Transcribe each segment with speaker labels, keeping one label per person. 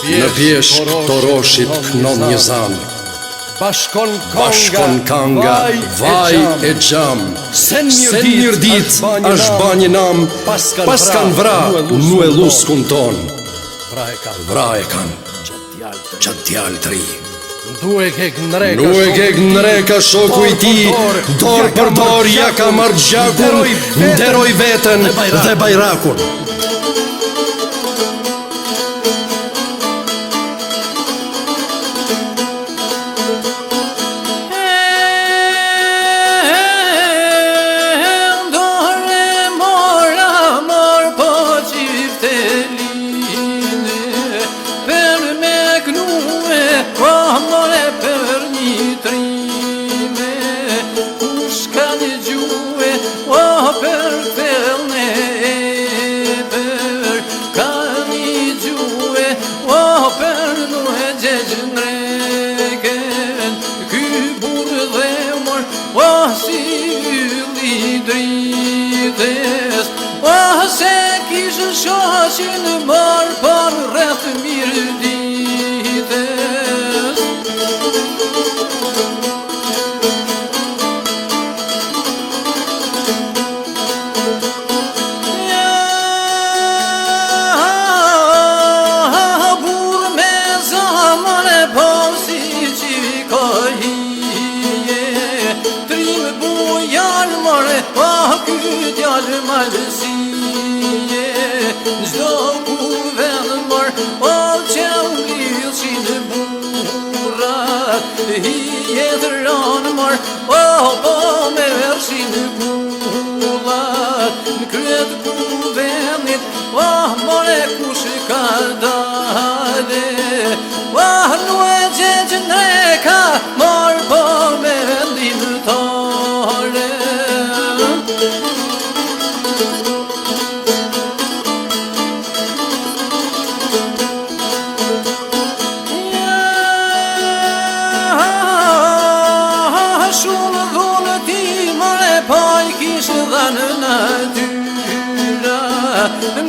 Speaker 1: Në pjeshk të roshit kënon një zam, bashkon kanga, vaj e gjam. Sen njër dit është ba një nam, pas kan vra, nu e luskun ton. Vra e kan, qatë djallë të ri. Nu e kek në reka shoku i ti, dor për dor ja ka marrë gjakun, nderoj veten dhe bajrakun.
Speaker 2: Se kishë shoshin marë për rreth mirë ditës. Ja, burë me zamën e posi qikahije, trim bujarë mërë, pa këtë djallë malësi. Zdo ku venë mërë, o që lillë që në burat, hi jetë ranë mërë, o po me verë që në bullat. Në kretë ku venit, o mërë kushë ka dale, o në e gjegjë në reka, mërë po me vendim tare. Shumë dhunë ti mërë paj kishë dhe në natyra,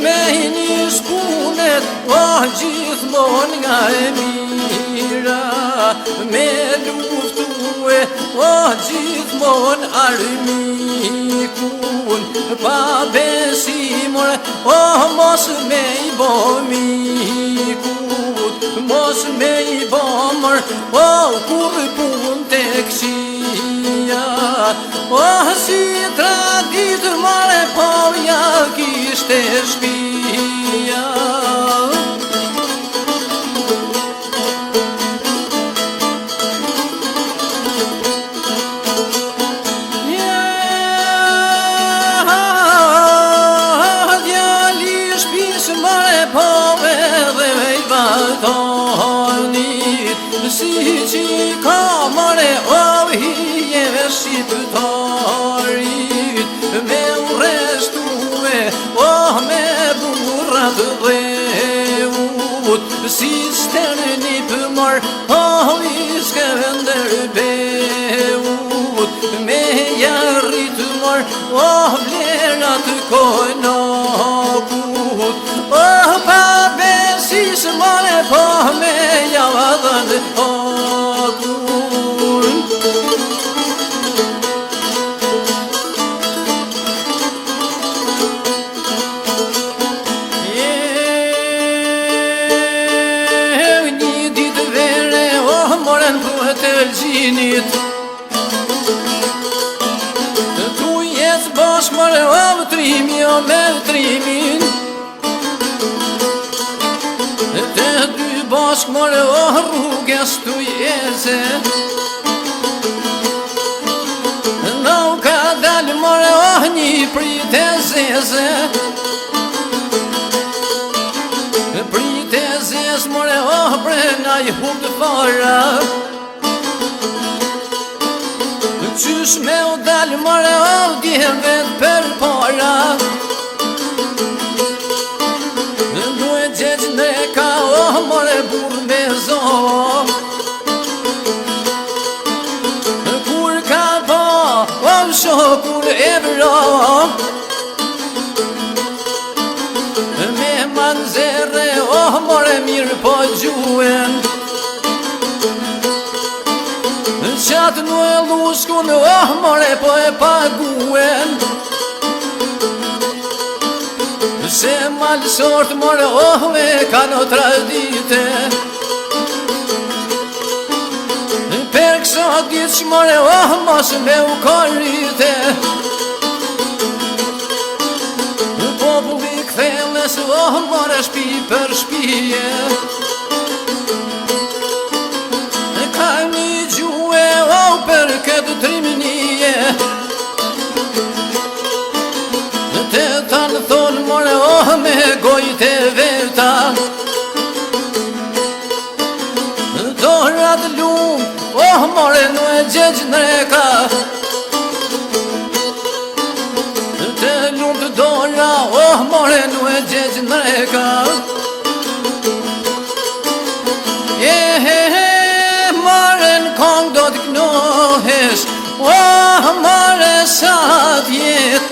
Speaker 2: me një shkunet, o gjithmon nga e mira, me luftue, o gjithmon armikun, pa besimore, o mos me i bo mikut, mos me i bo mërë, o kur pun të këqia, o si tradit mare po ja kishte shpia. Djali shpis mare po edhe vejvatonit, si që ka mare o hijeve shqiptarit, me u restue, o me burrat dheut, si sterni pëmar, o iske vender beut, me jarrit mar, o vlerat kojnakut, o pa besis mare, po me javadhan akun. Një ditë vere, o moren thuhet e lgjinit, tu jes bashk mare, o vëtrimi, o me vëtrimin, te dy bashk mare, o rruges tu jese, na u ka dalë mare, o një prit e zeze, prit e zez mare, o brena i hukë fara, qysh me u dalë mare, o djeve për para, nu e gjegjë në ka, o mare burë me zonë, kur ka pa, o shokur e vra, me manzere, o mare mirë po gju, lume, oh more po e paguen. Se malësort more, oh me ka në tradite. Per kësa ditë që more, oh mos me u korrite. Populli ktheles, oh more shpi për shpije. Ka një gjue, oh për këtë trimënije. Te ta në thonë more, oh me gojt e veta. Dorat lumë, oh more në e gjegjë në reka. Te lumë të dora, oh more në e gjegjë në reka. More në kong do t'i knohesh, oh more sa t'jet,